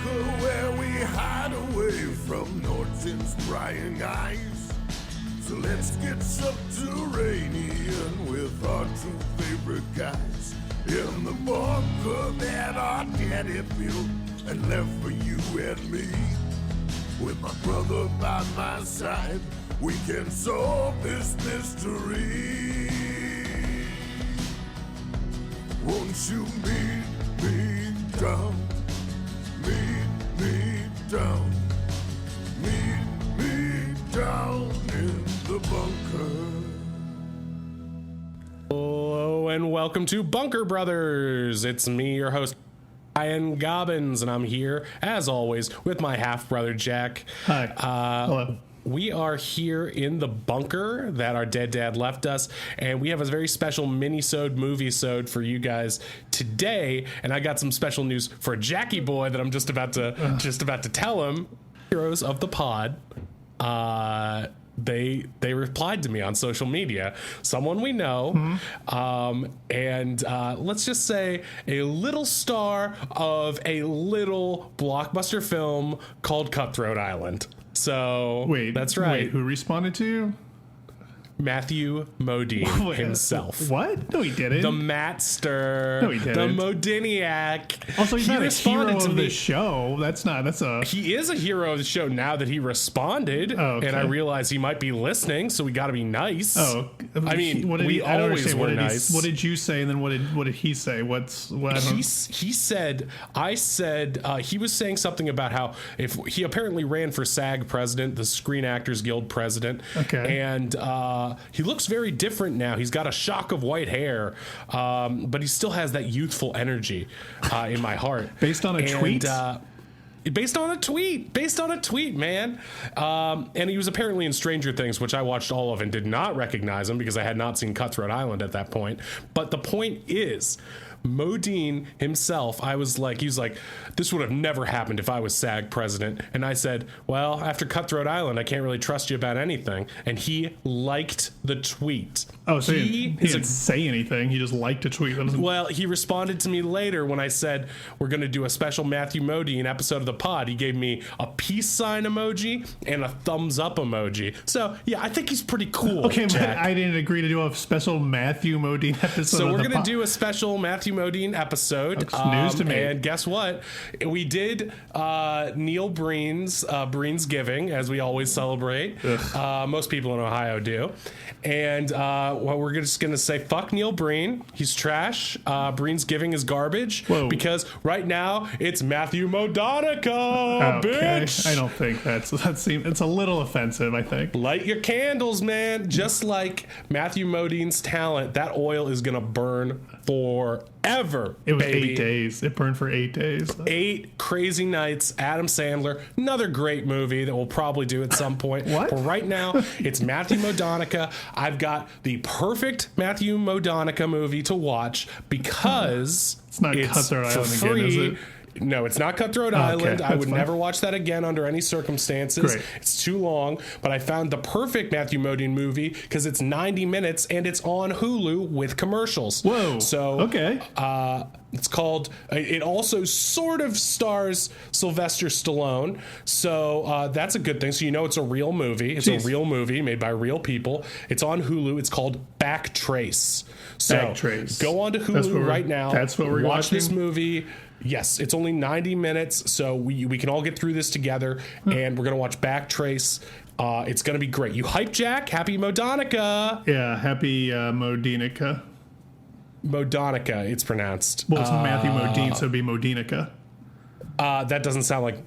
bunker where we hide away from Norton's prying eyes. So let's get subterranean with our two favorite guys. In the bunker that our daddy built and left for you and me. With my brother by my side, we can solve this mystery. Won't you meet me down? Meet me down. Meet me down in the bunker. Hello and welcome to Bunker Brothers. It's me, your host, Ian Gobbins, and I'm here, as always, with my half-brother, Jack. Hi. Hello. We are here in the bunker that our dead dad left us, and we have a very special Minisode movie-sode for you guys today, and I got some special news for Jackie Boy that I'm just about to tell him. Heroes of the pod, they replied to me on social media, someone we know, and let's just say a little star of a little blockbuster film called Cutthroat Island. So wait, that's right. Wait, who responded to you? Matthew Modine himself. What? No, he didn't. The Matster. No, he didn't. The Modiniac. Also, he's not a hero to of me. the show. He is a hero of the show now that he responded, okay. And I realize he might be listening, so we got to be nice. Oh, I mean, we I don't always understand. were What nice. what did you say, and then what did he say? He said, he was saying something about how if he apparently ran for SAG president, the Screen Actors Guild president, okay, and he looks very different now. He's got a shock of white hair, but he still has that youthful energy in my heart. Based on a tweet? Based on a tweet, man. And he was apparently in Stranger Things, which I watched all of and did not recognize him because I had not seen Cutthroat Island at that point. But the point is, Modine himself, he was like, this would have never happened if I was SAG president. And I said, well, after Cutthroat Island, I can't really trust you about anything. And he liked the tweet. Oh, so he didn't say anything. He just liked a tweet. Well, he responded to me later when I said, we're going to do a special Matthew Modine episode of the pod. He gave me a peace sign emoji and a thumbs up emoji. So, yeah, I think he's pretty cool. Okay, Jack. but I didn't agree to do a special Matthew Modine episode. So we're going to do a special Matthew Modine episode. That's news to me. And guess what? We did Neil Breen's Giving, as we always celebrate. Most people in Ohio do. And we're just going to say, fuck Neil Breen. He's trash. Breen's Giving is garbage. Whoa. Because right now, it's Matthew Modanukkah, bitch. I don't think it's a little offensive, I think. Light your candles, man. Just like Matthew Modine's talent, that oil is going to burn forever. It was baby. 8 days. It burned for 8 days. 8 crazy nights. Adam Sandler, another great movie that we'll probably do at some point. What? But right now, it's Matthew Modanukkah. I've got the perfect Matthew Modanukkah movie to watch because it's not Cutthroat Island free. again, is it? No, it's not Cutthroat Island. I would fine. never watch that again under any circumstances. Great. It's too long, but I found the perfect Matthew Modine movie because it's 90 minutes and it's on Hulu with commercials. Whoa. So, okay. It's called, it also sort of stars Sylvester Stallone. So that's a good thing. So you know it's a real movie. It's a real movie made by real people. It's on Hulu. It's called Backtrace. So Backtrace. Go on to Hulu right now. That's what we're watch watching? this movie. Yes, it's only 90 minutes, so we can all get through this together, and we're going to watch Backtrace. It's going to be great. You hype, Jack? Happy Modanukkah. Yeah, happy Modanukkah. Modanukkah, it's pronounced. Well, it's Matthew Modine, so it'd be Modanukkah. That doesn't sound like...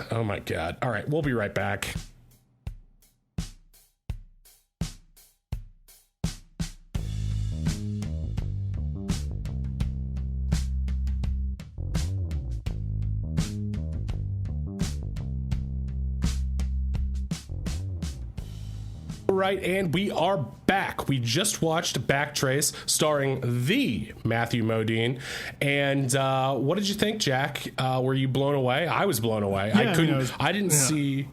Oh, my God. All right, we'll be right back. Right, and we are back. We just watched Backtrace, starring the Matthew Modine. And what did you think, Jack? Were you blown away? I was blown away. Yeah, I didn't see.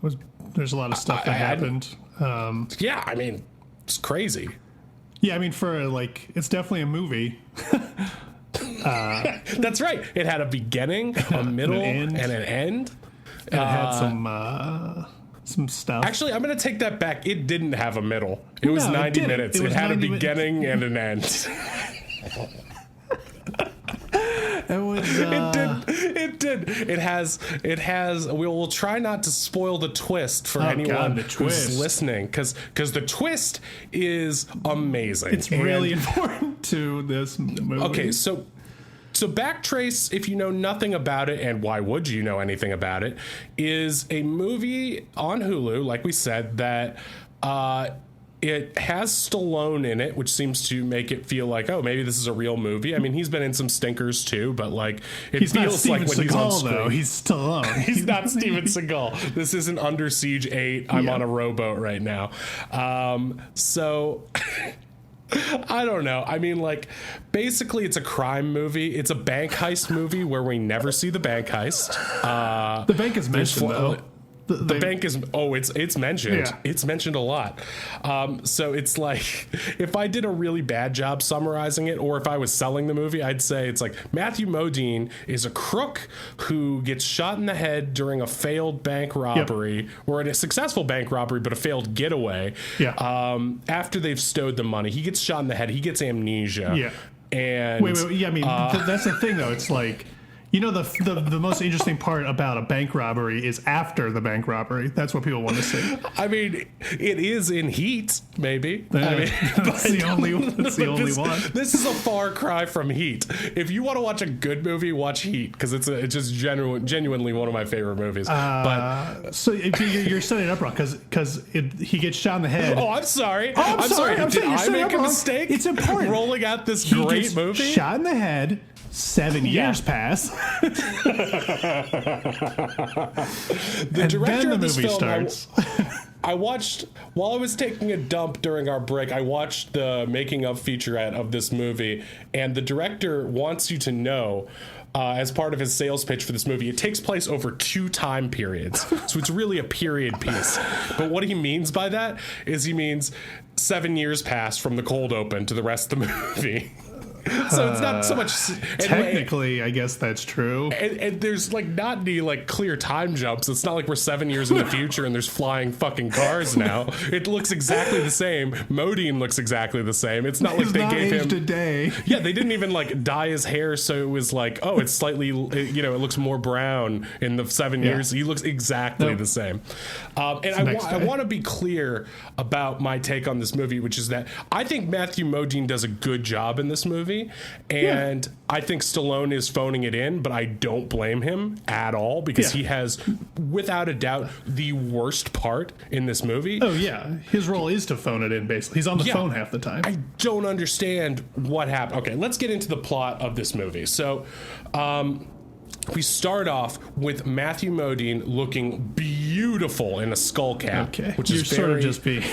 There's a lot of stuff that happened. Yeah, I mean, it's crazy. Yeah, I mean, it's definitely a movie. That's right. It had a beginning, a middle, and an end. It had some stuff. Actually, I'm going to take that back. It didn't have a middle. It was 90 minutes. It had a beginning and an end. It did. It has. We'll try not to spoil the twist for anyone who's listening, because the twist is amazing. It's really important to this movie. Okay, so Backtrace, if you know nothing about it, and why would you know anything about it, is a movie on Hulu, like we said, that it has Stallone in it, which seems to make it feel like, oh, maybe this is a real movie. I mean, he's been in some stinkers too, but like he's feels like when Seagal, he's on screen, though. He's Stallone. He's not Steven Seagal. This isn't Under Siege 8. I'm on a rowboat right now. So I don't know. I mean, like, basically it's a crime movie. It's a bank heist movie where we never see the bank heist. The bank is mentioned, though. The bank is, it's mentioned. Yeah. It's mentioned a lot. So it's like, if I did a really bad job summarizing it, or if I was selling the movie, I'd say it's like Matthew Modine is a crook who gets shot in the head during a failed bank robbery, or in a successful bank robbery, but a failed getaway. Yeah. After they've stowed the money, he gets shot in the head. He gets amnesia. Yeah. And wait. Yeah, I mean, that's the thing, though. It's like, you know, the most interesting part about a bank robbery is after the bank robbery. That's what people want to see. I mean, it is in Heat, maybe. I mean, that's the only one. This is a far cry from Heat. If you want to watch a good movie, watch Heat, because it's just genuinely one of my favorite movies. So you're setting it up wrong, because he gets shot in the head. Oh, I'm sorry. I'm sorry. Did I make a mistake? It's important. Rolling out this great movie. Shot in the head. 7 years pass. The director of this film starts. I watched, while I was taking a dump during our break, I watched the making of featurette of this movie, and the director wants you to know, as part of his sales pitch for this movie, it takes place over 2 time periods. So it's really a period piece. But what he means by that is he means 7 years pass from the cold open to the rest of the movie. So it's not so much technically, I guess that's true, and there's like not any like clear time jumps. It's not like we're 7 years in the future and there's flying fucking cars now. It looks exactly the same. Modine looks exactly the same. It's not like they gave him a day. Yeah, they didn't even like dye his hair, so it was like, oh, it's slightly, it looks more brown in the 7 years. He looks exactly the same. And I want to be clear about my take on this movie, which is that I think Matthew Modine does a good job in this movie. And I think Stallone is phoning it in, but I don't blame him at all, because he has, without a doubt, the worst part in this movie. Oh, yeah. His role is to phone it in, basically. He's on the phone half the time. I don't understand what happened. Okay, let's get into the plot of this movie. So, we start off with Matthew Modine looking beautiful in a skull cap, which is sort of just being.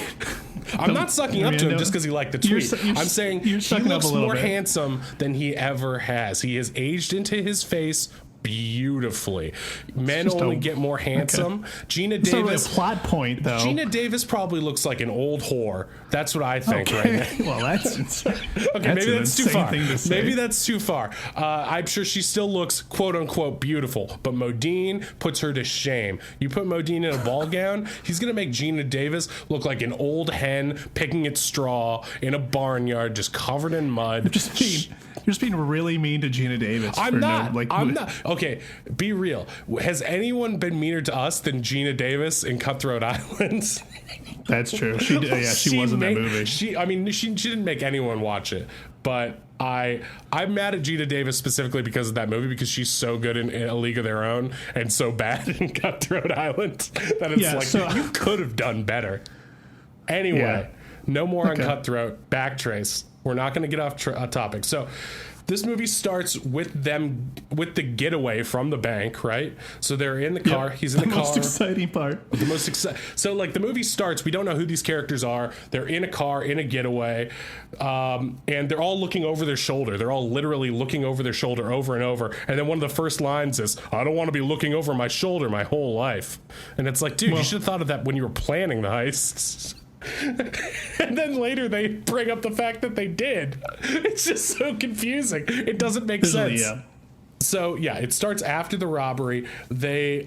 I'm not sucking up to him just because he liked the tweet. I'm saying he looks more handsome than he ever has. He has aged into his face beautifully. Men only get more handsome. Gina Davis. It's not really a plot point, though. Gina Davis probably looks like an old whore. That's what I think right now. Well, that's okay. Maybe that's too far. Maybe that's too far. I'm sure she still looks quote unquote beautiful, but Modine puts her to shame. You put Modine in a ball gown, he's gonna make Gina Davis look like an old hen picking its straw in a barnyard, just covered in mud. You're just being really mean to Gina Davis. I'm not. Okay, be real. Has anyone been meaner to us than Gina Davis in Cutthroat Island? That's true. She was in that movie. She didn't make anyone watch it, but I'm mad at Gina Davis specifically because of that movie, because she's so good in A League of Their Own and so bad in Cutthroat Island that it's you could have done better. Anyway, no more on Cutthroat. Backtrace. We're not going to get off topic. So this movie starts with the getaway from the bank, right? So they're in the car. He's in the car. The most exciting part. So like the movie starts, we don't know who these characters are. They're in a car, in a getaway, and they're all looking over their shoulder. They're all literally looking over their shoulder over and over. And then one of the first lines is, "I don't want to be looking over my shoulder my whole life." And it's like, dude, you should have thought of that when you were planning the heists. And then later they bring up the fact that they did. It's just so confusing. It doesn't make sense. Yeah. So yeah, it starts after the robbery. They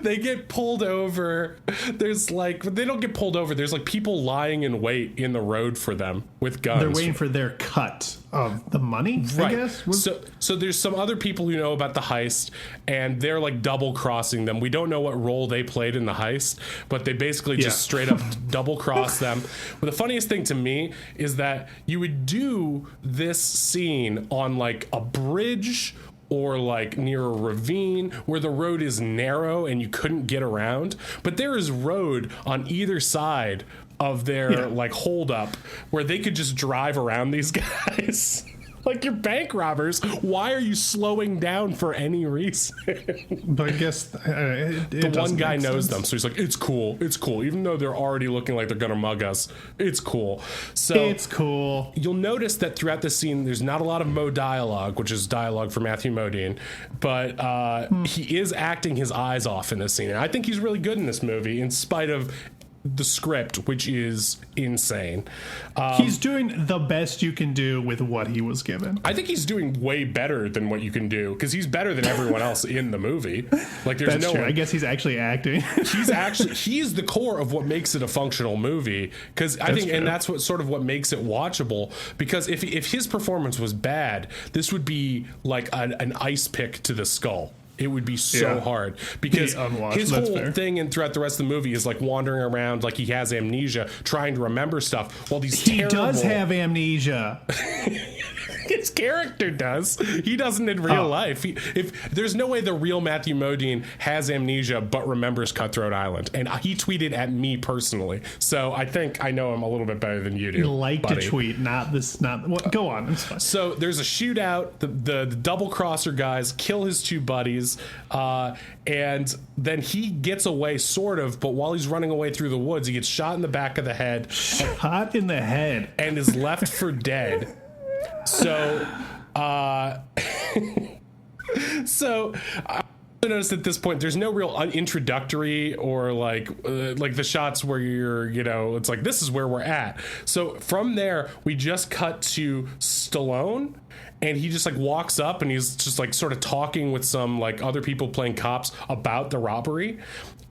they get pulled over. There's like, they don't get pulled over. There's like people lying in wait in the road for them with guns. They're waiting for their cut of the money, right. I guess. So there's some other people who know about the heist, and they're like double crossing them. We don't know what role they played in the heist, but they basically just straight up double cross them. But the funniest thing to me is that you would do this scene on like a bridge or like near a ravine where the road is narrow and you couldn't get around, but there is road on either side of their like hold up where they could just drive around these guys. Like, you're bank robbers. Why are you slowing down for any reason? But I guess the one guy knows them, so he's like, it's cool, even though they're already looking like they're gonna mug us. It's cool. So it's cool. You'll notice that throughout the scene there's not a lot of Mo dialogue, which is dialogue for Matthew Modine, but he is acting his eyes off in this scene, and I think he's really good in this movie in spite of the script, which is insane. He's doing the best you can do with what he was given. I think he's doing way better than what you can do, because he's better than everyone else in the movie. Like, there's That's no true. one. I guess he's actually acting. He's the core of what makes it a functional movie, because I think, and that's what sort of what makes it watchable, because if his performance was bad, this would be like an ice pick to the skull. It would be so hard, because his whole thing and throughout the rest of the movie is like wandering around like he has amnesia, trying to remember stuff while he does have amnesia. His character does. He doesn't in real life. If there's no way the real Matthew Modine has amnesia but remembers Cutthroat Island, and he tweeted at me personally, so I think I know him a little bit better than you do. Like to tweet, not this. Not well, go on. So there's a shootout. The double crosser guys kill his two buddies, and then he gets away, sort of. But while he's running away through the woods, he gets shot in the back of the head. Shot in the head, and is left for dead. So, I noticed at this point there's no real introductory or like the shots where you're, it's like, this is where we're at. So from there we just cut to Stallone, and he just like walks up and he's just like sort of talking with some like other people playing cops about the robbery,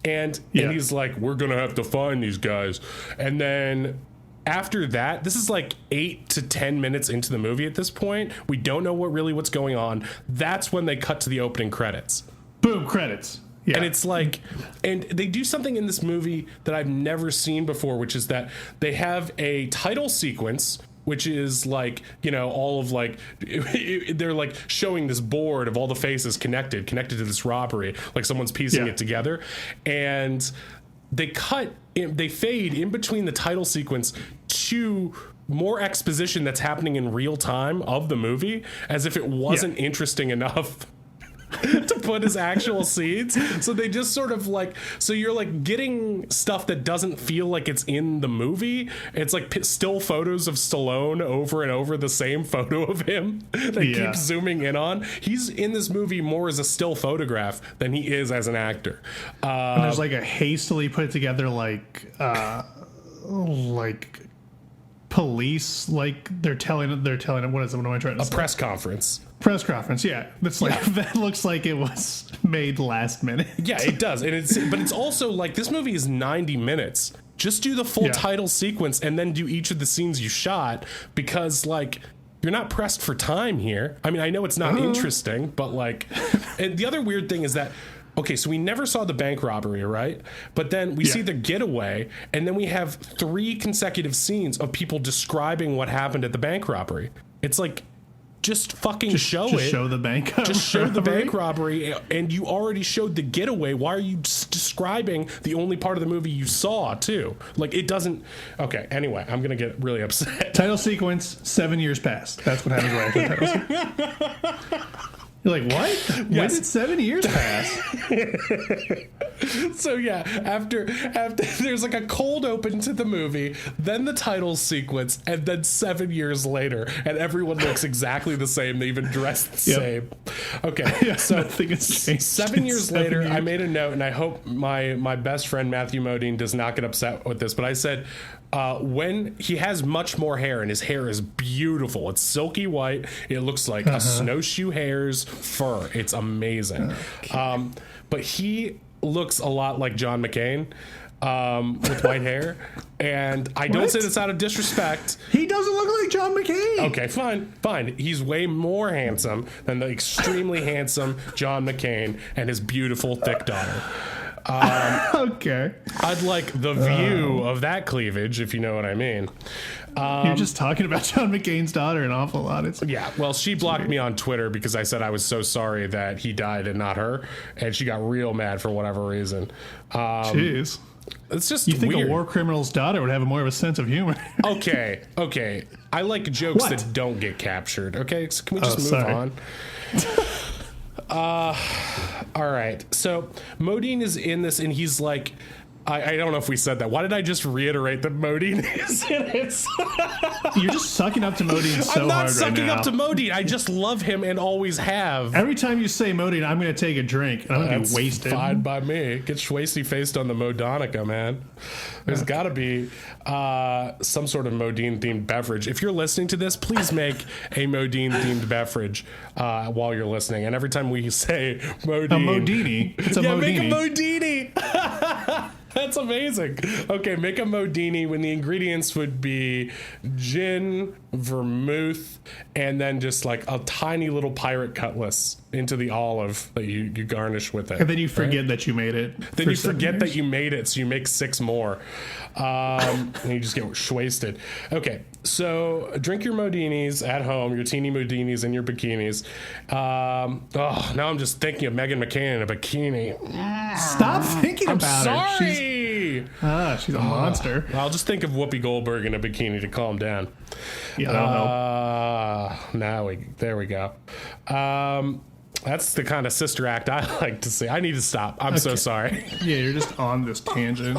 and he's like, we're gonna have to find these guys. And then after that, this is like 8 to 10 minutes into the movie at this point. We don't know what's going on. That's when they cut to the opening credits. Boom, credits. Yeah. And it's like, and they do something in this movie that I've never seen before, which is that they have a title sequence, which is like, all of like, they're like showing this board of all the faces connected to this robbery, like someone's piecing it together. And they fade in between the title sequence to more exposition that's happening in real time of the movie, as if it wasn't interesting enough to put as actual scenes. So they just sort of like, so you're like getting stuff that doesn't feel like it's in the movie. It's like still photos of Stallone over and over, the same photo of him they keep zooming in on. He's in this movie more as a still photograph than he is as an actor. And there's like a hastily put together like police, like they're telling him, what am I trying to say? A press conference. Yeah. That's like that looks like it was made last minute. Yeah, it does. And it's also like, this movie is 90 minutes. Just do the full title sequence and then do each of the scenes you shot, because like, you're not pressed for time here. I mean, I know it's not interesting, but like, and the other weird thing is that, okay, so we never saw the bank robbery, right? But then we see the getaway, and then we have 3 consecutive scenes of people describing what happened at the bank robbery. It's like, just fucking show it. Show the bank. Just show the bank robbery, and you already showed the getaway. Why are you describing the only part of the movie you saw too? Like, it doesn't. Okay. Anyway, I'm gonna get really upset. Title sequence. 7 years passed. That's what happens right after the title sequence. You're like, what? When Yes. did 7 years pass? So yeah, after there's like a cold open to the movie, then the title sequence, and then 7 years later, and everyone looks exactly the same. They even dress the same. Okay, so Nothing has changed 7 in years 7 later, I years. made a note, and I hope my best friend Matthew Modine does not get upset with this, but I said when he has much more hair, and his hair is beautiful. It's silky white. It looks like a snowshoe hare's fur. It's amazing. But he looks a lot like John McCain with white hair, and I don't What? say this out of disrespect. He doesn't look like John McCain. Okay, fine. He's way more handsome than the extremely handsome John McCain and his beautiful thick daughter. Okay. I'd like the view of that cleavage, if you know what I mean. You're just talking about John McCain's daughter an awful lot. It's Yeah, well, she blocked me on Twitter because I said I was so sorry that he died and not her, and she got real mad for whatever reason. Jeez. It's just You think weird. a war criminal's daughter would have more of a sense of humor? Okay. I like jokes What? that don't get captured. Okay, so can we just move sorry. on? All right. So Modine is in this, and he's like, I don't know if we said that. Why did I just reiterate that Modine is in it? You're just sucking up to Modine so I'm not hard right sucking now. up to Modine. I just love him and always have. Every time you say Modine, I'm going to take a drink and I'm going to That's be wasted. fine by me. Get schwasty faced on the Modanukkah, man. There's got to be some sort of Modine themed beverage. If you're listening to this, please make a Modine themed beverage while you're listening. And every time we say Modine, A Modini. It's a yeah, Modini. make a Modini. That's amazing. Okay, make a Modini when the ingredients would be gin, vermouth, and then just like a tiny little pirate cutlass into the olive that you garnish with it. And then you forget that you made it. Then for you 7 forget years. that you made it, so you make 6 more. And you just get wasted. Okay, so drink your Modinis at home, your teeny Modinis and your bikinis. Now I'm just thinking of Meghan McCain in a bikini. Stop thinking I'm about her. sorry. She's a monster. I'll just think of Whoopi Goldberg in a bikini to calm down. Yeah, that'll help. There we go. That's the kind of sister act I like to see. I need to stop. I'm so sorry. Yeah, you're just on this tangent.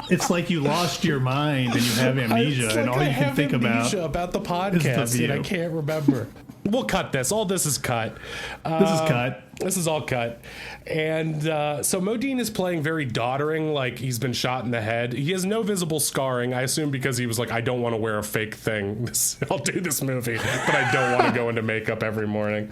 It's like you lost your mind and you have amnesia, It's and like all I you can have think amnesia about the podcast, View. and I can't remember. We'll cut this. All this is cut. this is cut. This is all cut. And so Modine is playing very doddering, like he's been shot in the head. He has no visible scarring, I assume because he was like, I don't want to wear a fake thing. I'll do this movie, but I don't want to go into makeup every morning.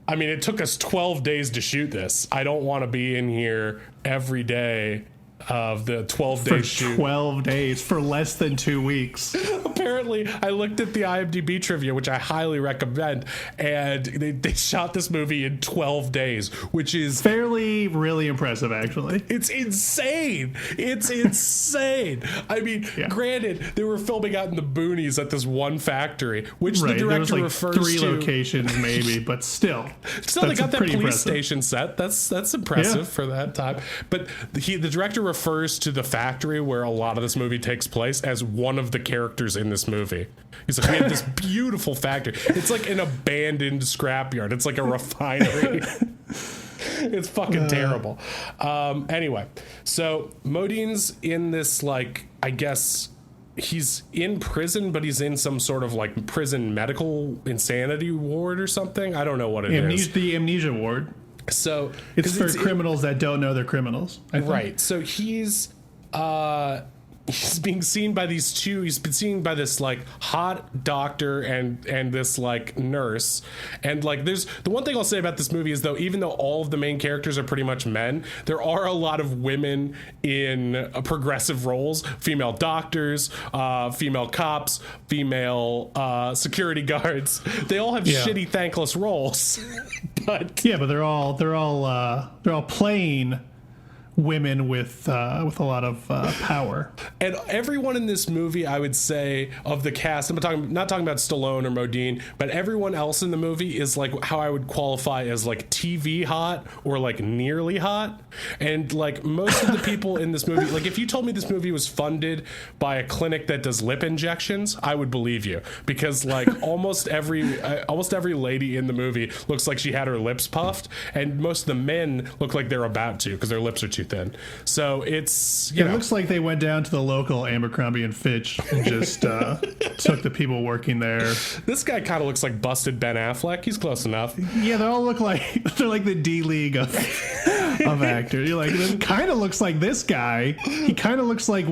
I mean, it took us 12 days to shoot this. I don't want to be in here every day of the 12-day For shoot. 12 days, for less than 2 weeks. Apparently, I looked at the IMDb trivia, which I highly recommend, and they shot this movie in 12 days, which is Fairly, really impressive, actually. it's insane. It's insane. I mean, Yeah. granted, they were filming out in the boonies at this one factory, which Right, the there was director like refers 3 to. locations, maybe, but still. Still, they that's got that pretty police impressive. station set. That's impressive Yeah. for that time. But the director refers to the factory where a lot of this movie takes place as one of the characters in this movie. He's like, we have this beautiful factory. It's like an abandoned scrapyard. It's like a refinery. It's fucking terrible. Anyway, so Modine's in this, like, I guess he's in prison, but he's in some sort of like prison medical insanity ward or something. I don't know what it is. The amnesia ward. So It's 'cause for criminals that don't know they're criminals. I think. right. So he's being seen by these two. He's been seen by this like hot doctor and this like nurse. And like there's the one thing I'll say about this movie is though, even though all of the main characters are pretty much men, there are a lot of women in progressive roles, female doctors, female cops, female security guards. They all have shitty, thankless roles. But Yeah, but they're all playing women with a lot of power. And everyone in this movie, I would say, of the cast, I'm not talking about Stallone or Modine, but everyone else in the movie is like how I would qualify as like TV hot or like nearly hot. And like most of the people in this movie, like if you told me this movie was funded by a clinic that does lip injections, I would believe you, because like almost every lady in the movie looks like she had her lips puffed, and most of the men look like they're about to because their lips are too thin. So it's it looks like they went down to the local Abercrombie and Fitch and just took the people working there. This guy kind of looks like busted Ben Affleck. He's close enough. Yeah, they all look like they're like the D League of actors. You're like, it kind of looks like this guy. He kind of looks like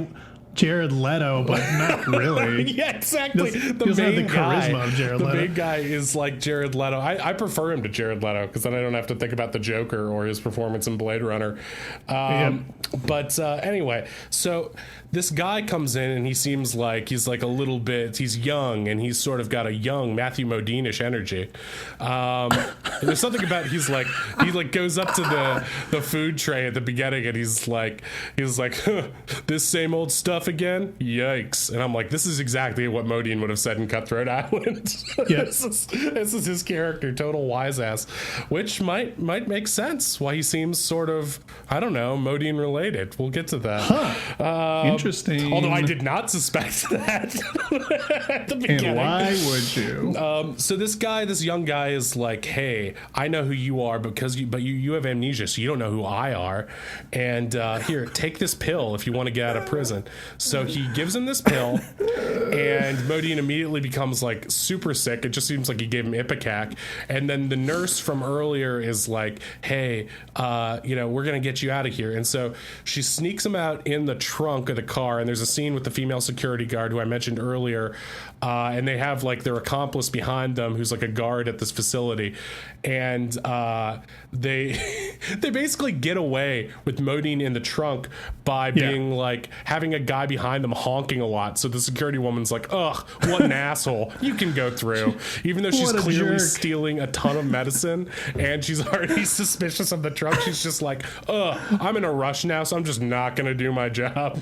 Jared Leto, but not really. Yeah, exactly. He doesn't have the charisma of Jared Leto. The big guy is like Jared Leto. I prefer him to Jared Leto because then I don't have to think about the Joker or his performance in Blade Runner. But anyway, so this guy comes in and he seems like he's like a little bit, he's young and he's sort of got a young Matthew Modine-ish energy. There's something about, he goes up to the food tray at the beginning and he's like, huh, this same old stuff again? Yikes. And I'm like, this is exactly what Modine would have said in Cutthroat Island. Yes. This is his character, total wise ass, which might make sense why he seems sort of, I don't know, Modine related. We'll get to that. Huh. Interesting. Although I did not suspect that at the beginning. And why would you? So this young guy is like, hey, I know who you are but you have amnesia, so you don't know who I are. And here, take this pill if you want to get out of prison. So he gives him this pill, and Modine immediately becomes like super sick. It just seems like he gave him Ipecac. And then the nurse from earlier is like, hey, we're gonna get you out of here. And so she sneaks him out in the trunk of the car, and there's a scene with the female security guard who I mentioned earlier, and they have like their accomplice behind them who's like a guard at this facility, and they basically get away with Modine in the trunk by being like having a guy behind them honking a lot. So the security woman's like, ugh, what an asshole, you can go through, even though she's clearly stealing a ton of medicine and she's already suspicious of the trunk. She's just like, ugh, I'm in a rush now, so I'm just not gonna do my job.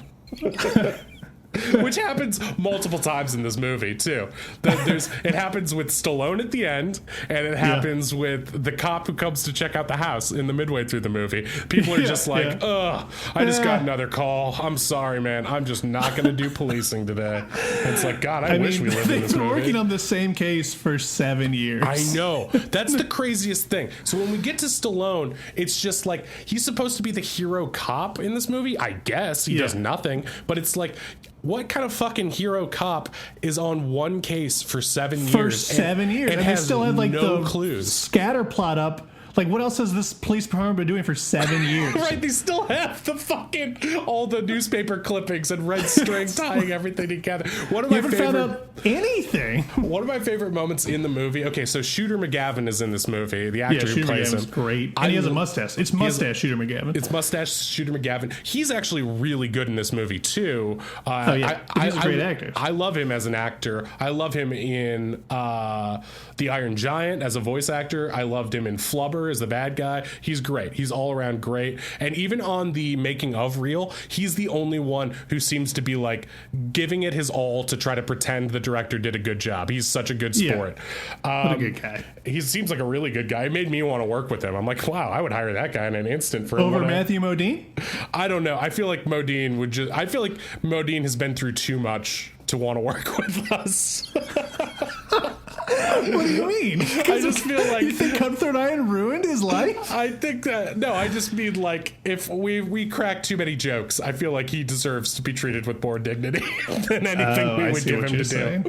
Which happens multiple times in this movie too. It happens with Stallone at the end, and it happens with the cop who comes to check out the house in the midway through the movie. People are just like, ugh, I just got another call. I'm sorry, man. I'm just not going to do policing today. And it's like, God, I wish we lived in this movie. They've been working on the same case for 7 years. I know. That's the craziest thing. So when we get to Stallone, it's just like, he's supposed to be the hero cop in this movie. I guess he does nothing, but it's like, what kind of fucking hero cop is on one case for 7 years? For 7 years. And they still had like no the clues. Scatter plot up. Like, what else has this police department been doing for 7 years? Right, they still have all the newspaper clippings and red string tying everything together. You haven't found out anything. One of my favorite moments in the movie. Okay, so Shooter McGavin is in this movie. The actor who plays him. Great. And he has a mustache. It's mustache Shooter McGavin. It's mustache Shooter McGavin. He's actually really good in this movie too. He's a great actor. I love him as an actor. I love him in The Iron Giant as a voice actor. I loved him in Flubber as the bad guy. He's great. He's all around great. And even on the making of reel, he's the only one who seems to be like giving it his all to try to pretend the director did a good job. He's such a good sport. What a good guy. He seems like a really good guy. It made me want to work with him. I'm like, wow, I would hire that guy in an instant for over Matthew Modine. I don't know. I feel like Modine has been through too much to want to work with us. What do you mean? I just feel like, you think Cutthroat Island ruined his life? I think that, no, I just mean like, if we crack too many jokes, I feel like he deserves to be treated with more dignity than anything we would give him to do.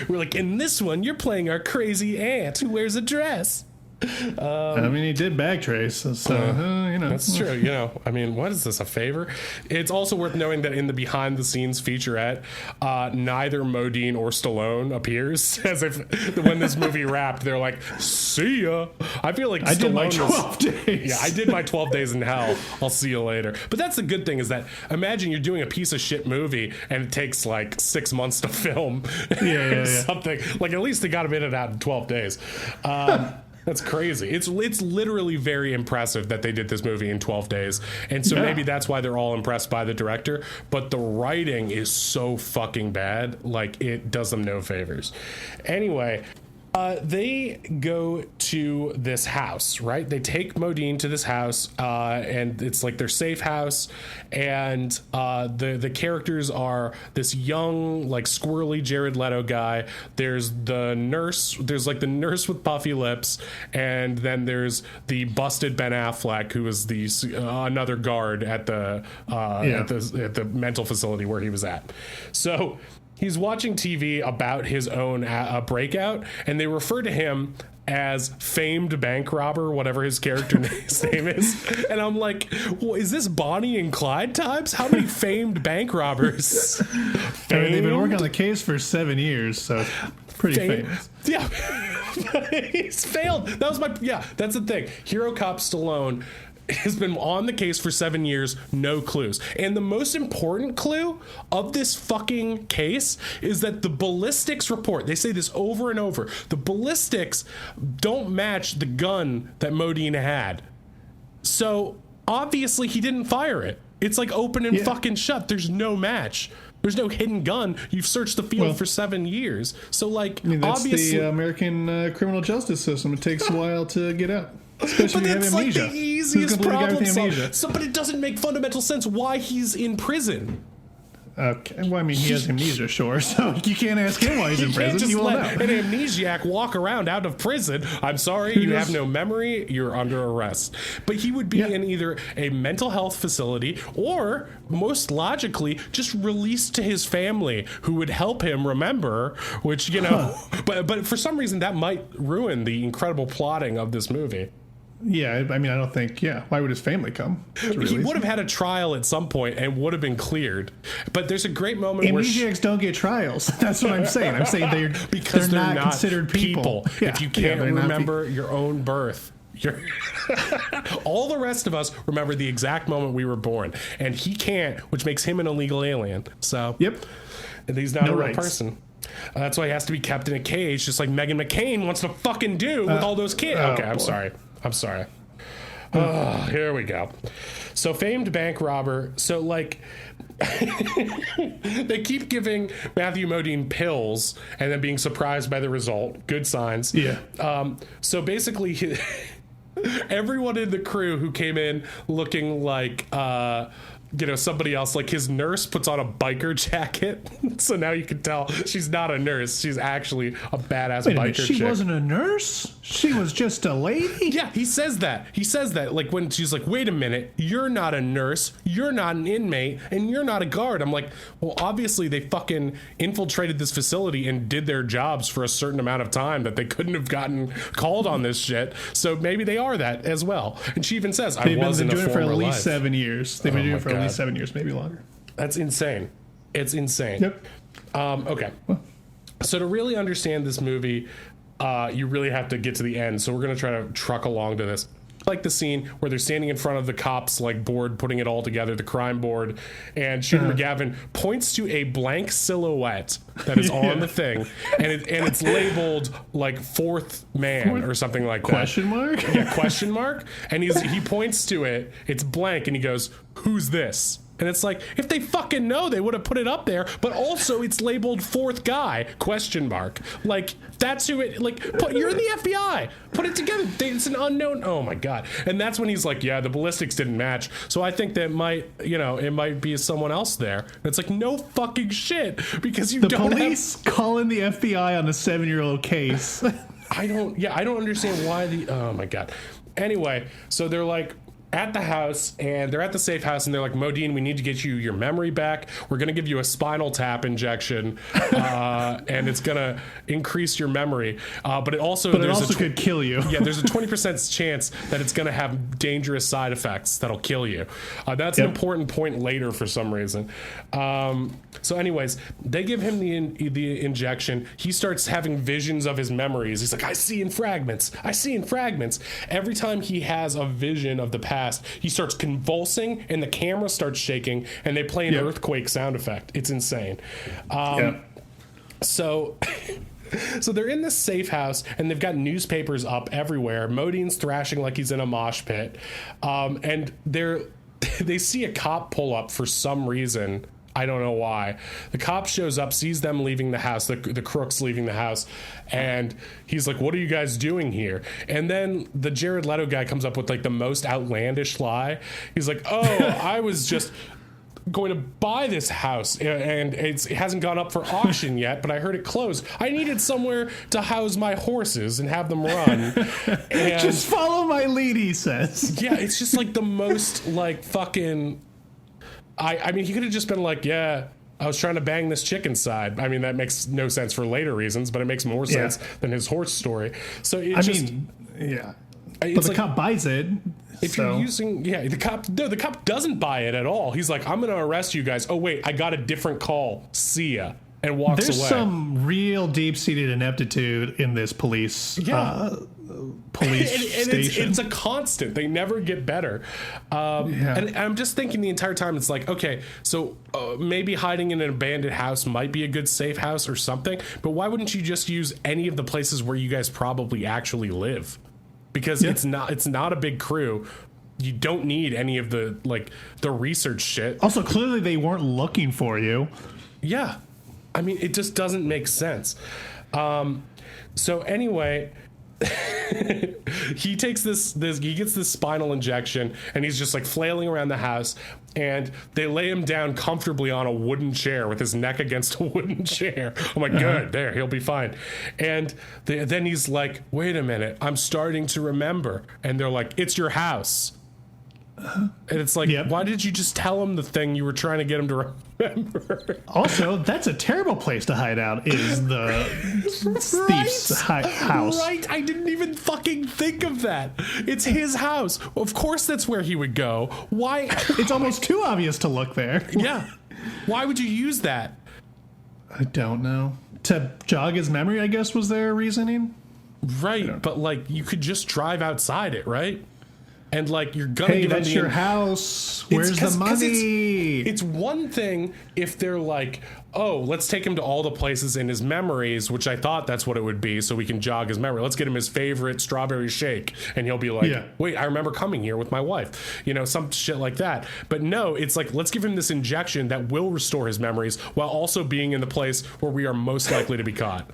We're like, in this one, you're playing our crazy aunt who wears a dress. I mean, he did Backtrace, so that's true. I mean, what is this, a favor? It's also worth knowing that in the behind the scenes featurette, neither Modine or Stallone appears, as if when this movie wrapped, they're like, see ya. I feel like I did my 12 days. Yeah, I did my 12 days in hell. I'll see you later. But that's the good thing, is that imagine you're doing a piece of shit movie and it takes like 6 months to film. Yeah. Something like, at least they got him in and out in 12 days. That's crazy. It's literally very impressive that they did this movie in 12 days. And so maybe that's why they're all impressed by the director. But the writing is so fucking bad. Like, it does them no favors. Anyway, they go to this house, right? They take Modine to this house, and it's like their safe house. And the characters are this young, like squirrely Jared Leto guy. There's the nurse. There's like the nurse with puffy lips, and then there's the busted Ben Affleck, who is the another guard at the mental facility where he was at. So he's watching TV about his own breakout, and they refer to him as famed bank robber, whatever his character name is. And I'm like, well, is this Bonnie and Clyde times? How many famed bank robbers? I mean, they've been working on the case for 7 years, so it's pretty famous. Yeah. He's failed. That's the thing. Hero Cop Stallone has been on the case for 7 years, no clues. And the most important clue of this fucking case is that the ballistics report, they say this over and over, the ballistics don't match the gun that Modine had. So obviously he didn't fire it. It's like open and fucking shut. There's no match. There's no hidden gun. You've searched the field for 7 years. So, like, I mean, that's obviously the American criminal justice system. It takes a while to get out. Especially but if you have that's like amnesia. the easiest Who's gonna believe problem the guy with the amnesia? solve. But it doesn't make fundamental sense why he's in prison. Okay. Well, I mean, he has amnesia, sure. So you can't ask him why he's in You can't prison. just You won't let know. an amnesiac walk around out of prison. I'm sorry, you have no memory. You're under arrest. But he would be in either a mental health facility or, most logically, just released to his family, who would help him remember. Which, you know, but for some reason that might ruin the incredible plotting of this movie. Yeah, I mean, I don't think, why would his family come? He would have had a trial at some point and would have been cleared. But there's a great moment where amnesiacs don't get trials. That's what I'm saying. I'm saying they're not considered people. Yeah, if you can't remember your own birth, all the rest of us remember the exact moment we were born. And he can't, which makes him an illegal alien. So and he's not a real person. That's why he has to be kept in a cage, just like Meghan McCain wants to fucking do with all those kids. Okay, I'm sorry. Here we go. So, famed bank robber. So, like, they keep giving Matthew Modine pills and then being surprised by the result. Good signs. Yeah. So, basically, everyone in the crew who came in looking like somebody else, like his nurse puts on a biker jacket. So now you can tell she's not a nurse. She's actually a badass biker chick. She wasn't a nurse? She was just a lady? Yeah, he says that. Like when she's like, wait a minute, you're not a nurse, you're not an inmate, and you're not a guard. I'm like, well, obviously they fucking infiltrated this facility and did their jobs for a certain amount of time that they couldn't have gotten called on this shit. So maybe they are that as well. And she even says, They've been doing it for at least 7 years. They've been doing it for at least 7 years, maybe longer. That's insane. It's insane. Yep. Okay. So to really understand this movie, you really have to get to the end. So we're going to try to truck along to this. Like the scene where they're standing in front of the cops like board, putting it all together, the crime board, and Shooter McGavin points to a blank silhouette that is on the thing, and it's labeled like fourth man or something like that. Question mark? Yeah, question mark. And he points to it. It's blank, and he goes, "Who's this?" And it's like, if they fucking know, they would have put it up there. But also, it's labeled fourth guy, question mark. Like, that's who it, like, you're in the FBI. Put it together. It's an unknown. Oh, my God. And that's when he's like, yeah, the ballistics didn't match. So I think that it might be someone else there. And it's like, no fucking shit. Because the police calling the FBI on a 7-year-old case. I don't understand why oh, my God. Anyway, so they're like, at the house, and they're at the safe house, and they're like, Modine, we need to get you your memory back. We're going to give you a spinal tap injection, and it's going to increase your memory. But it also could kill you. Yeah, there's a 20% chance that it's going to have dangerous side effects that'll kill you. That's an important point later for some reason. So anyways, they give him the injection. He starts having visions of his memories. He's like, I see in fragments. Every time he has a vision of the past, he starts convulsing and the camera starts shaking and they play an earthquake sound effect. It's insane. So So they're in this safe house, and they've got newspapers up everywhere. Modine's thrashing like he's in a mosh pit, and they see a cop pull up for some reason. I don't know why. The cop shows up, sees them leaving the house, the crooks leaving the house, and he's like, "What are you guys doing here?" And then the Jared Leto guy comes up with like the most outlandish lie. He's like, "Oh, I was just going to buy this house, and it hasn't gone up for auction yet, but I heard it closed. I needed somewhere to house my horses and have them run." And just follow my lead, he says. yeah, it's just like the most like fucking... I mean, he could have just been like, "Yeah, I was trying to bang this chick inside." I mean, that makes no sense for later reasons, but it makes more sense than his horse story. So it's but the cop buys it. If you're using, the cop doesn't buy it at all. He's like, "I'm going to arrest you guys. Oh wait, I got a different call. See ya," and walks away. There's some real deep-seated ineptitude in this police station. It's a constant. They never get better. And I'm just thinking the entire time, it's like, okay, so maybe hiding in an abandoned house might be a good safe house or something, but why wouldn't you just use any of the places where you guys probably actually live? Because it's not a big crew. You don't need any of the research shit. Also, clearly they weren't looking for you. Yeah. I mean, it just doesn't make sense. So anyway, he takes he gets this spinal injection, and he's just like flailing around the house, and they lay him down comfortably on a wooden chair with his neck against a wooden chair. I'm like, good, there, he'll be fine. And then he's like, "Wait a minute, I'm starting to remember." And they're like, "It's your house." And it's like, why did you just tell him the thing you were trying to get him to remember? Also, that's a terrible place to hide out, is the thief's house. Right, I didn't even fucking think of that. It's his house. Of course that's where he would go. Why? It's almost too obvious to look there. Yeah. Why would you use that? I don't know. To jog his memory, I guess, was their reasoning? Right, but like, you could just drive outside it, right? And like, you're gonna give that's your house. Where's the money? It's one thing if they're like, "Oh, let's take him to all the places in his memories," which I thought that's what it would be, so we can jog his memory. Let's get him his favorite strawberry shake, and he'll be like, "Wait, I remember coming here with my wife," some shit like that. But no, it's like, let's give him this injection that will restore his memories while also being in the place where we are most likely to be caught.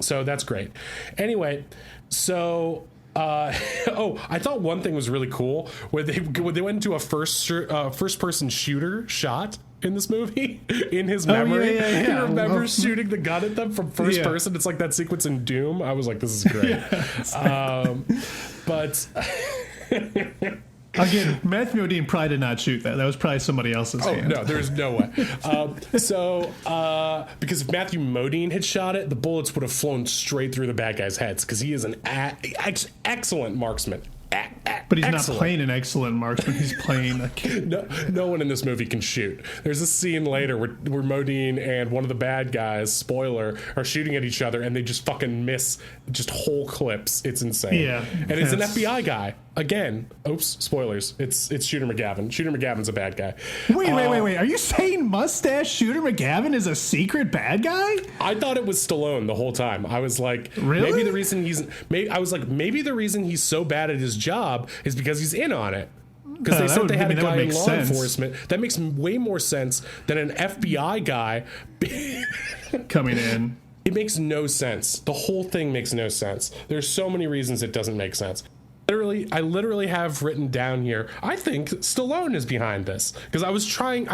So that's great. Anyway, so. I thought one thing was really cool when they went into a first person shooter shot in this movie in his memory. He remembers shooting the gun at them from first person. It's like that sequence in Doom. I was like, this is great. But again, Matthew Modine probably did not shoot that. That was probably somebody else's hand. No, there's no way. Because if Matthew Modine had shot it, the bullets would have flown straight through the bad guys' heads, because he is an excellent marksman. But he's not playing an excellent marksman. He's playing no one in this movie can shoot. There's a scene later where Modine and one of the bad guys, spoiler, are shooting at each other, and they just fucking miss just whole clips. It's insane. Yeah, and it's an FBI guy. Again, oops, spoilers. It's Shooter McGavin. Shooter McGavin's a bad guy. Wait. Are you saying Mustache Shooter McGavin is a secret bad guy? I thought it was Stallone the whole time. I was like, really? Maybe the reason he's so bad at his job is because he's in on it. Because they said they had a guy in law enforcement. That makes way more sense than an FBI guy coming in. It makes no sense. The whole thing makes no sense. There's so many reasons it doesn't make sense. I literally have written down here, I think Stallone is behind this, because I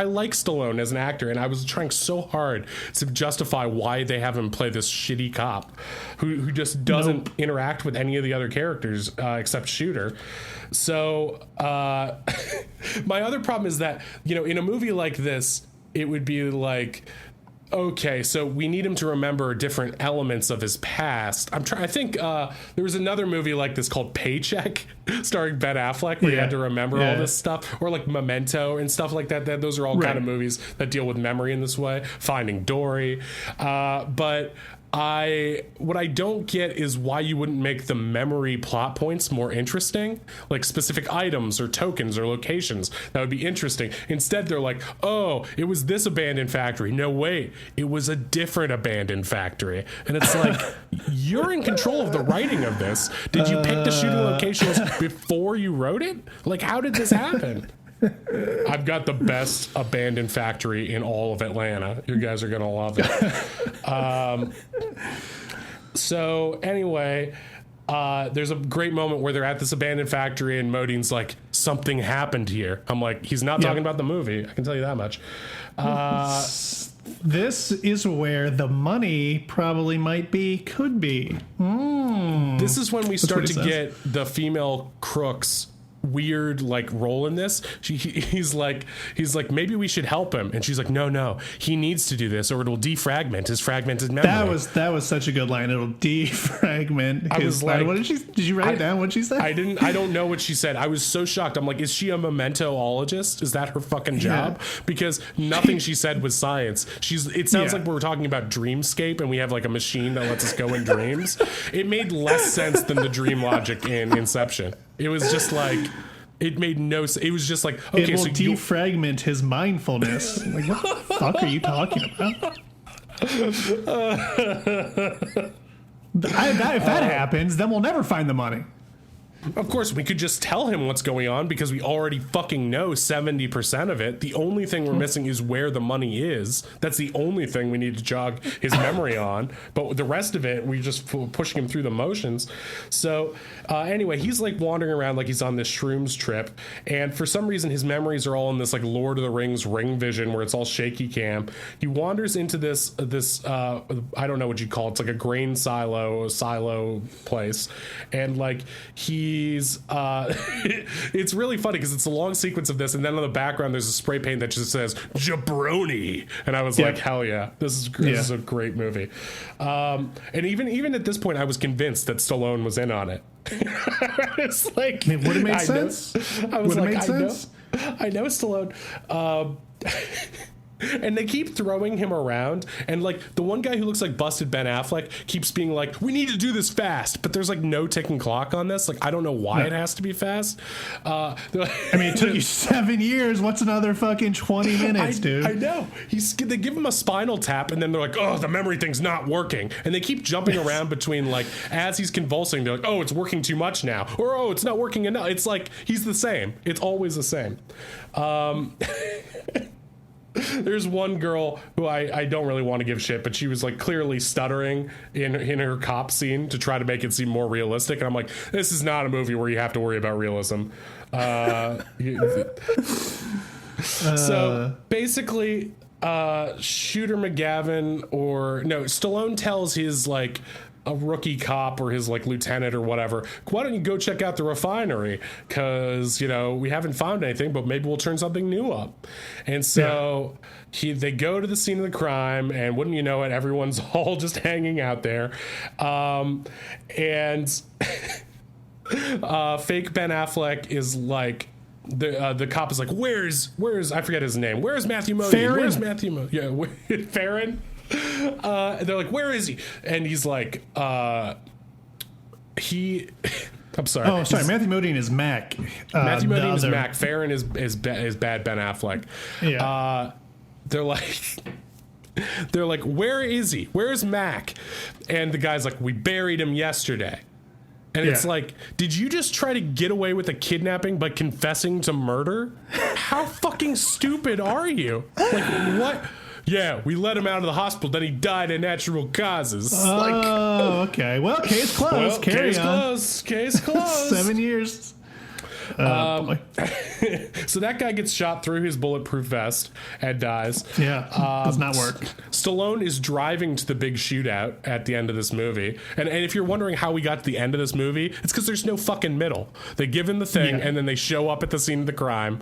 like Stallone as an actor, and I was trying so hard to justify why they have him play this shitty cop who just doesn't interact with any of the other characters except Shooter. So my other problem is that, in a movie like this, it would be like, okay, so we need him to remember different elements of his past. I think there was another movie like this called Paycheck, starring Ben Affleck, where he had to remember all this stuff, or like Memento and stuff like that. Those are all kind of movies that deal with memory in this way. Finding Dory, but what I don't get is why you wouldn't make the memory plot points more interesting, like specific items or tokens or locations. That would be interesting. Instead, they're like, oh, it was this abandoned factory. No, wait, it was a different abandoned factory. And it's like, you're in control of the writing of this. Did you pick the shooting locations before you wrote it? Like, how did this happen? I've got the best abandoned factory in all of Atlanta. You guys are gonna love it. So anyway, there's a great moment where they're at this abandoned factory and Modine's like, something happened here. I'm like, he's not talking about the movie. I can tell you that much. This is where the money probably could be. This is when we start to get the female crooks weird like role in this. He's like maybe we should help him, and she's like, no, he needs to do this or it'll defragment his fragmented memory. That was such a good line. It'll defragment. I was like, what did you write it down? What she said? I don't know what she said. I was so shocked. I'm like, is she a mementoologist? Is that her fucking job? Because nothing she said was science. It sounds like we're talking about Dreamscape and we have like a machine that lets us go in dreams. It made less sense than the dream logic in Inception. It was just like, it made no sense. It was just like, okay, it will defragment his mindfulness. Like, what the fuck are you talking about? If that happens, then we'll never find the money. Of course, we could just tell him what's going on because we already fucking know 70% of it. The only thing we're missing is where the money is. That's the only thing we need to jog his memory on. But the rest of it, we just pushing him through the motions. So anyway, he's like wandering around like he's on this shrooms trip. And for some reason, his memories are all in this like Lord of the Rings ring vision where it's all shaky cam. He wanders into this I don't know what you call it. It's like a grain silo place. And like he's it's really funny because it's a long sequence of this, and then on the background there's a spray paint that just says jabroni, and I was like, hell yeah, this is a great movie. And even at this point I was convinced that Stallone was in on it. It's like, would it make sense? I was like, I know Stallone. And they keep throwing him around, and like the one guy who looks like busted Ben Affleck keeps being like, we need to do this fast, but there's like no ticking clock on this. Like, I don't know why it has to be fast. I mean, it took you 7 years. What's another fucking 20 minutes, dude? I know. They give him a spinal tap, and then they're like, oh, the memory thing's not working, and they keep jumping around between like, as he's convulsing, they're like, oh, it's working too much now, or oh, it's not working enough. It's like he's the same. It's always the same. There's one girl who I don't really want to give shit, but she was like clearly stuttering in her cop scene to try to make it seem more realistic. And I'm like, this is not a movie where you have to worry about realism. So basically, Shooter McGavin Stallone tells his like a rookie cop or his like lieutenant or whatever, why don't you go check out the refinery, because we haven't found anything, but maybe we'll turn something new up. And so they go to the scene of the crime, and wouldn't you know it, everyone's all just hanging out there, and fake Ben Affleck is like, the cop is like, where's I forget his name, where's Matthew Modine? Farron. Where's Matthew Modine? Yeah, Farron. They're like, where is he? And he's like, I'm sorry. Oh, sorry. Matthew Modine is Mac. Matthew Modine is Mac. Farron is bad Ben Affleck. Yeah. They're like, where is he? Where's Mac? And the guy's like, we buried him yesterday. And it's like, did you just try to get away with a kidnapping by confessing to murder? How fucking stupid are you? Like, what? Yeah, we let him out of the hospital, then he died of natural causes. Oh, okay. Well, case closed. Well, Carry on. Case closed. 7 years. So that guy gets shot through his bulletproof vest and dies. Yeah, does not work. Stallone is driving to the big shootout at the end of this movie. And if you're wondering how we got to the end of this movie, it's because there's no fucking middle. They give him the thing, and then they show up at the scene of the crime.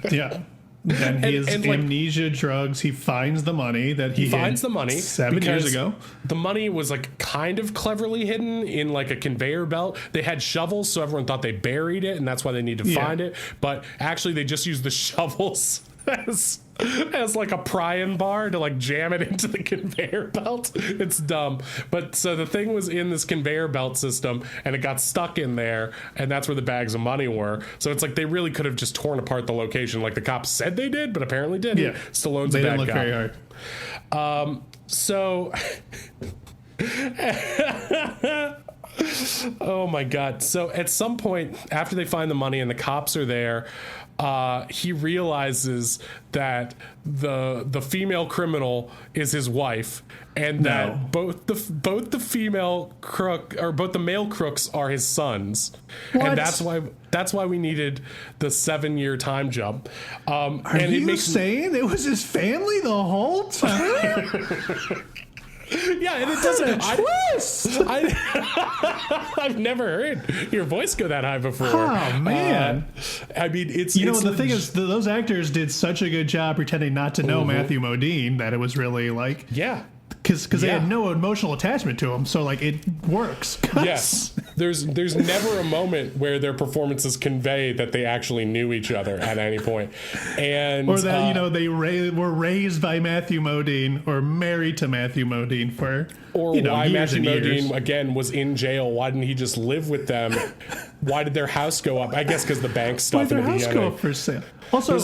Yeah. Then his amnesia drugs, he finds the money that he finds the money 7 years ago. The money was like kind of cleverly hidden in like a conveyor belt. They had shovels, so everyone thought they buried it, and that's why they need to find it. But actually, they just used the shovels as like a pry-in bar to like jam it into the conveyor belt. It's dumb. But so the thing was in this conveyor belt system and it got stuck in there, and that's where the bags of money were. So it's like they really could have just torn apart the location like the cops said they did, but apparently didn't. Yeah. Stallone's They a didn't bad look guy. very hard. So oh my god. So at some point after they find the money and the cops are there, he realizes that the female criminal is his wife, and that both the female crook or both the male crooks are his sons. What? And that's why we needed the 7-year time jump. Are and you saying it was his family the whole time? Yeah, and it doesn't. Twist! I've never heard your voice go that high before. Oh man! I mean, it's the thing is, those actors did such a good job pretending not to know Matthew Modine that it was really like because they had no emotional attachment to him, so like it works. Yes, there's never a moment where their performances convey that they actually knew each other at any point, and or that they were raised by Matthew Modine or married to Matthew Modine for or why Matthew Modine again was in jail. Why didn't he just live with them? Why did their house go up? I guess because the bank stuff. Why did their house go up for sale? Also,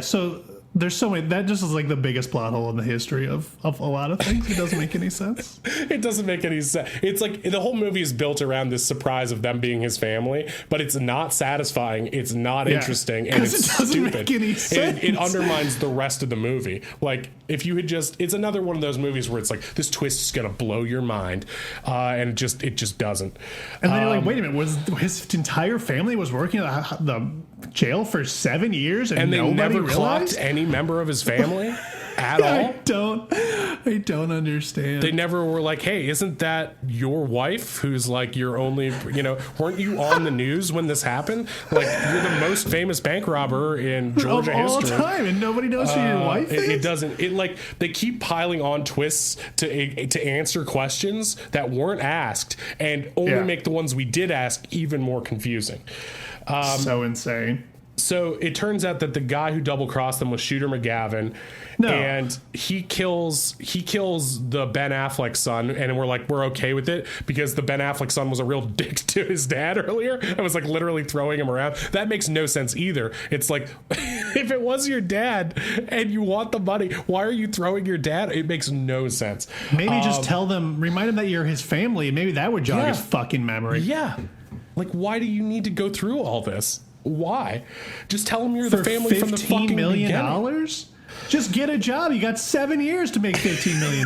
so. There's so many. That just is like the biggest plot hole in the history of a lot of things. It doesn't make any sense. It doesn't make any sense. It's like the whole movie is built around this surprise of them being his family, but it's not satisfying. It's not interesting, and it's it doesn't stupid. make any sense. It undermines the rest of the movie. Like if you had it's another one of those movies where it's like this twist is gonna blow your mind, and it just doesn't. And then you're like, wait a minute, was his entire family was working at the jail for 7 years, and they nobody never realized? clocked any member of his family at all? I don't understand. They never were like, hey, isn't that your wife who's like your only, weren't you on the news when this happened? Like, you're the most famous bank robber in Georgia all history. time, and nobody knows who your wife is? It doesn't. They keep piling on twists to answer questions that weren't asked and only make the ones we did ask even more confusing. So insane. So it turns out that the guy who double crossed them was Shooter McGavin, and he kills the Ben Affleck son, and we're okay with it because the Ben Affleck son was a real dick to his dad earlier and was like literally throwing him around. That makes no sense either. It's like if it was your dad and you want the money, why are you throwing your dad? It makes no sense. Maybe just remind him that you're his family. Maybe that would jog his fucking memory. Yeah, like why do you need to go through all this? Why? Just tell them you're the family from the fucking $15 million? beginning. Just get a job. You got 7 years to make $15 million.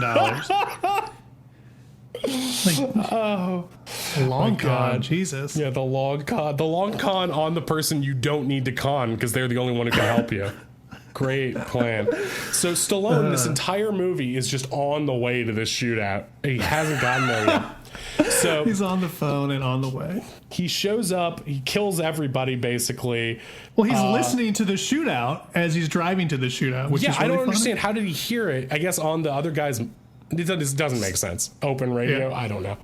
Long con, Jesus. Yeah, the long con on the person you don't need to con because they're the only one who can help you. Great plan. So Stallone, this entire movie is just on the way to this shootout. He hasn't gotten there yet. So he's on the phone and on the way. He shows up. He kills everybody basically. Well, he's listening to the shootout as he's driving to the shootout. Which is really I don't funny. understand. How did he hear it? I guess on the other guy's. This doesn't make sense. Open radio. Yeah. I don't know.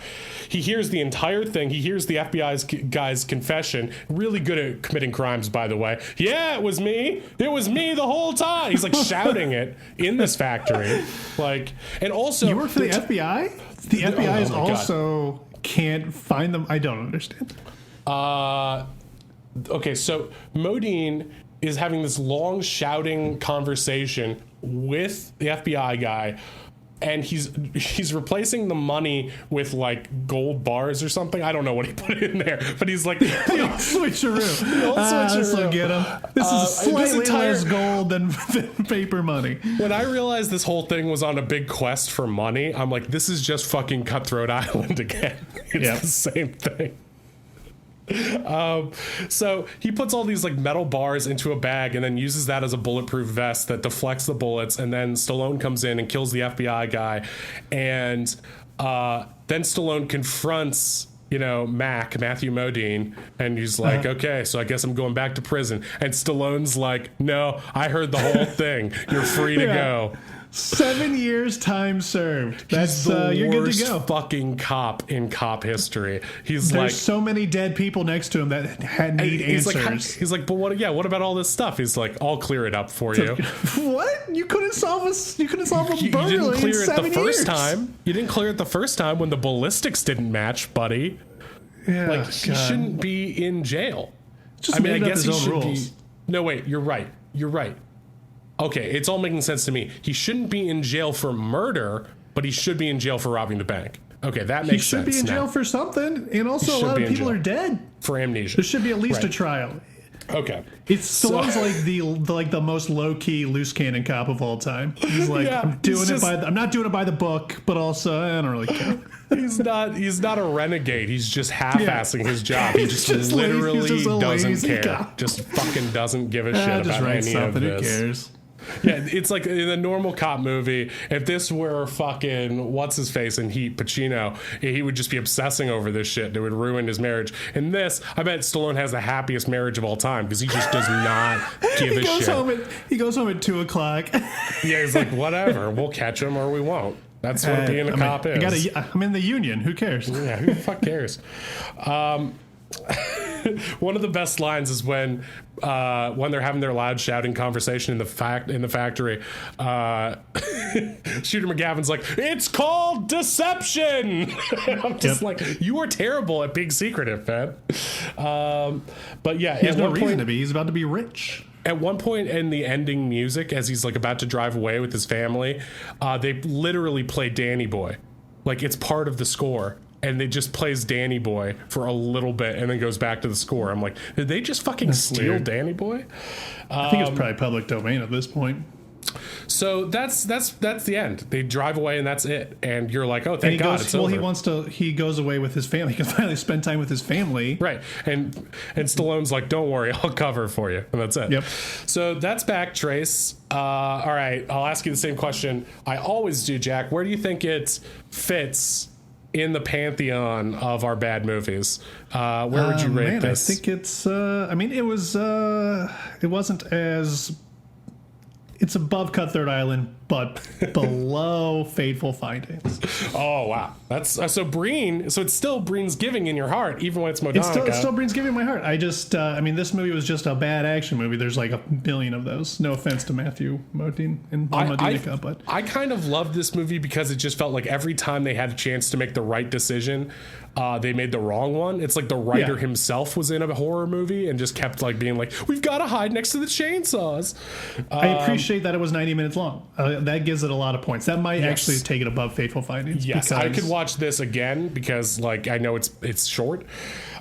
He hears the entire thing. He hears the FBI's guy's confession. Really good at committing crimes, by the way. Yeah, it was me. It was me the whole time. He's like shouting it in this factory. Like, and also you work for the FBI. The FBI is also can't find them. I don't understand. Okay, so Modine is having this long shouting conversation with the FBI guy. And he's replacing the money with like gold bars or something. I don't know what he put in there, but he's like the old switcheroo. This will get him. This is slightly less gold than paper money. When I realized this whole thing was on a big quest for money, I'm like, this is just fucking Cutthroat Island again. It's the same thing. So he puts all these like metal bars into a bag and then uses that as a bulletproof vest that deflects the bullets, and then Stallone comes in and kills the FBI guy, and then Stallone confronts Matthew Modine, and he's like, okay, so I guess I'm going back to prison. And Stallone's like, no, I heard the whole thing. You're free to go. 7 years time served. That's you're good to go. Fucking cop in cop history. He's There's like so many dead people next to him that need answers. He's like, but what? Yeah, what about all this stuff? He's like, I'll clear it up for you. What? You couldn't solve a You burglary didn't clear in it the 7 first years. time. You didn't clear it the first time when the ballistics didn't match, buddy. Yeah, Like he shouldn't be in jail. Just I mean, I made up guess his he own should rules. be. No, wait, you're right. You're right. Okay, it's all making sense to me. He shouldn't be in jail for murder, but he should be in jail for robbing the bank. Okay, that makes sense. He should be in jail now. for something, and also a should lot be of in people jail. are dead. For amnesia. There should be at least a Right. trial. Okay. It's Stallone's like the most low key loose cannon cop of all time. He's like, Yeah, I'm not doing it by the book, but also I don't really care. He's not a renegade. He's just half-assing his job. He just, just literally he's just a doesn't lazy care. cop. Just fucking doesn't give a shit Just about write any of something. Who this. cares? Yeah, it's like in a normal cop movie, if this were fucking what's his face in Heat, Pacino, he would just be obsessing over this shit. It would ruin his marriage. In this, I bet Stallone has the happiest marriage of all time because he just does not give a shit. He goes home at 2:00. Yeah, he's like, whatever, we'll catch him or we won't. That's what being a cop is. I'm in the union. Who cares? Yeah, who the fuck cares? One of the best lines is when they're having their loud shouting conversation in the factory. Shooter McGavin's like, "It's called deception." I'm just like, you are terrible at being secretive, man. But yeah, he has no reason to be. He's about to be rich. At one point in the ending music, as he's like about to drive away with his family, they literally play Danny Boy, like it's part of the score. And it just plays Danny Boy for a little bit and then goes back to the score. I'm like, did they just fucking steal weird. Danny Boy? I think it's probably public domain at this point. So that's the end. They drive away and that's it. And you're like, oh, thank God, it's over. He goes away with his family. He can finally spend time with his family. Right. And Stallone's like, don't worry, I'll cover for you. And that's it. Yep. So that's Backtrace. All right, I'll ask you the same question I always do, Jack. Where do you think it fits in the pantheon of our bad movies? Where would you rate this? I think it's it wasn't as, it's above Cut Third Island but below Fateful Findings. Oh wow, that's so Breen. So it's still Breen's giving in your heart, even when it's Modanukkah. It still Breen's giving in my heart. I just this movie was just a bad action movie. There's like a billion of those. No offense to Matthew Modine and Modanukkah, but I kind of loved this movie because it just felt like every time they had a chance to make the right decision, they made the wrong one. It's like the writer himself was in a horror movie and just kept like being like, we've got to hide next to the chainsaws. I appreciate that it was 90 minutes long. That gives it a lot of points. That might actually take it above Fateful Findings. Yes, I could watch this again because like I know it's short.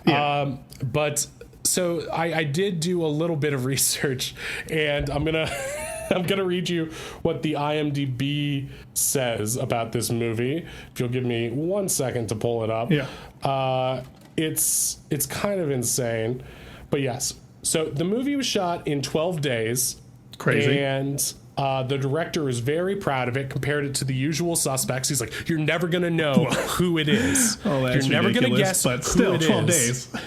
Yeah. But so I did do a little bit of research, and I'm gonna read you what the IMDb says about this movie. If you'll give me 1 second to pull it up. Yeah. It's kind of insane, but yes. So the movie was shot in 12 days. Crazy. And the director is very proud of it, compared it to The Usual Suspects. He's like, you're never going to know who it is. Oh, that's you're never going to guess but who still, it 12 is. days.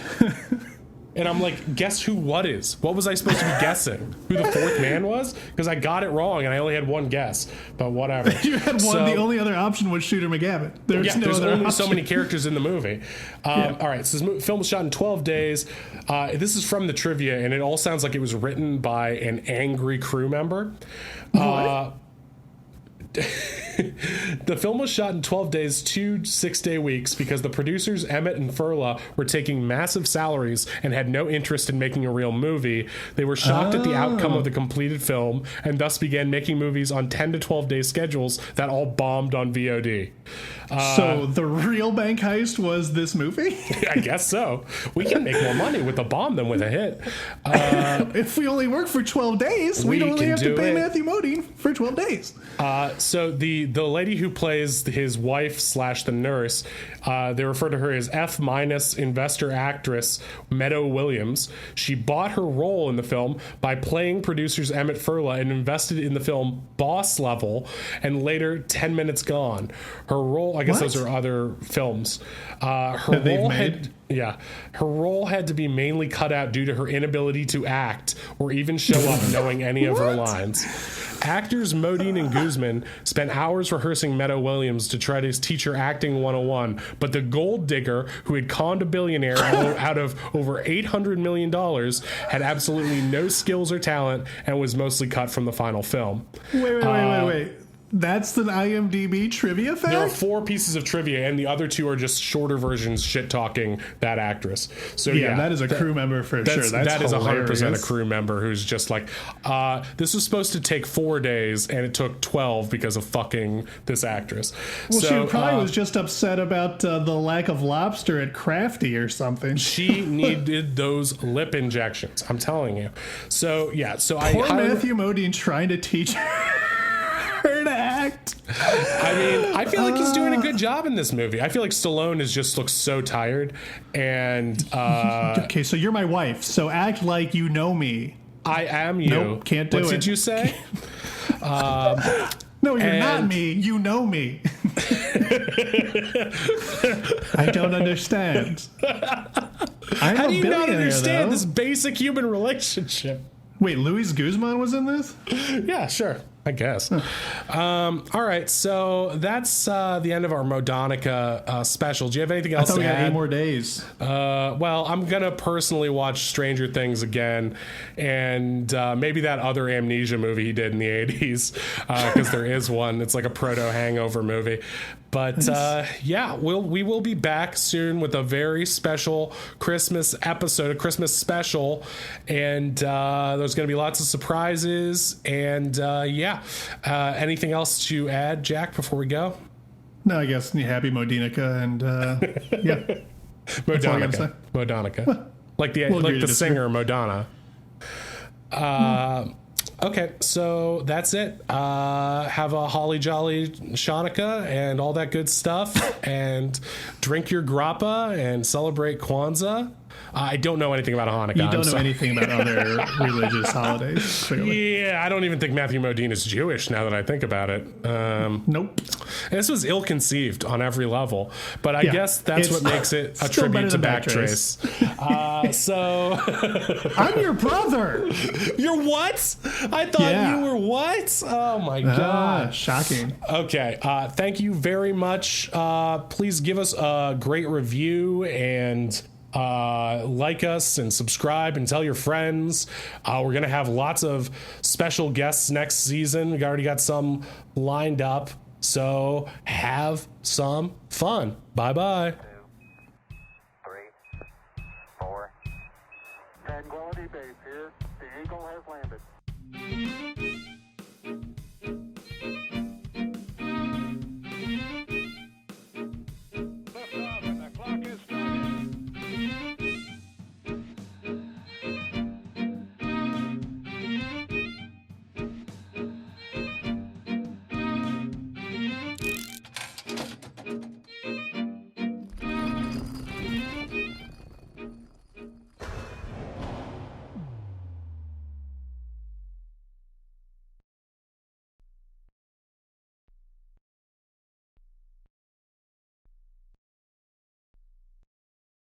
And I'm like, guess who what is? What was I supposed to be guessing? Who the fourth man was? Because I got it wrong and I only had one guess. But whatever. You had one. The only other option was Shooter McGavin. There's only so many characters in the movie. All right, so this film was shot in 12 days. This is from the trivia, and it all sounds like it was written by an angry crew member. The film was shot in 12 days, 2 6-day weeks, because the producers Emmett and Furla were taking massive salaries and had no interest in making a real movie. They were shocked at the outcome of the completed film and thus began making movies on 10 to 12 day schedules that all bombed on VOD. So the real bank heist was this movie? I guess so. We can make more money with a bomb than with a hit. If we only work for 12 days, we don't only have to pay Matthew Modine for 12 days. So the lady who plays his wife / the nurse, they refer to her as F- investor actress Meadow Williams. She bought her role in the film by playing producers Emmett Furla and invested in the film Boss Level and later 10 Minutes Gone. Her role, I guess those are other films. Her role had to be mainly cut out due to her inability to act or even show up knowing any of her lines. Actors Modine and Guzman spent hours rehearsing Meadow Williams to try to teach her acting 101, but the gold digger who had conned a billionaire out of over $800 million had absolutely no skills or talent and was mostly cut from the final film. Wait. That's the IMDb trivia fact? There are 4 pieces of trivia, and the other 2 are just shorter versions shit-talking that actress. So yeah, that is a crew member for sure. That is hilarious. 100% a crew member who's just like, this was supposed to take 4 days, and it took 12 because of fucking this actress. Well, so, she probably was just upset about the lack of lobster at Crafty or something. She needed those lip injections. I'm telling you. So, yeah. So Poor Matthew Modine trying to teach her to act. I mean, I feel like he's doing a good job in this movie. I feel like Stallone just looks so tired. And okay, so you're my wife, so act like you know me. I am you. Nope, can't do it. What did you say? No, you're not me. You know me. I don't understand. How do you not understand this basic human relationship? Wait, Luis Guzman was in this? Yeah, sure. I guess. All right, so that's the end of our Modanukkah special. Do you have anything else I thought to we had add? 8 more days. Well, I'm going to personally watch Stranger Things again, and maybe that other Amnesia movie he did in the 80s, because there is one. It's like a proto-hangover movie. But yeah, we will be back soon with a very special Christmas episode, a Christmas special, and there's going to be lots of surprises. And yeah, anything else to add, Jack, before we go? No, I guess happy Modanukkah and yeah, Modanukkah, like the singer Madonna. Okay, so that's it. Have a holly jolly Hanukkah and all that good stuff, and drink your grappa and celebrate Kwanzaa. I don't know anything about Hanukkah. You don't know anything about other religious holidays, clearly. Yeah, I don't even think Matthew Modine is Jewish now that I think about it. Nope. This was ill-conceived on every level, but I guess that's what makes it a tribute to Backtrace. So... I'm your brother! You're what? I thought you were what? Oh my God. Shocking. Okay, thank you very much. Please give us a great review and... like us and subscribe and tell your friends. We're gonna have lots of special guests next season. We already got some lined up, so have some fun. Bye bye.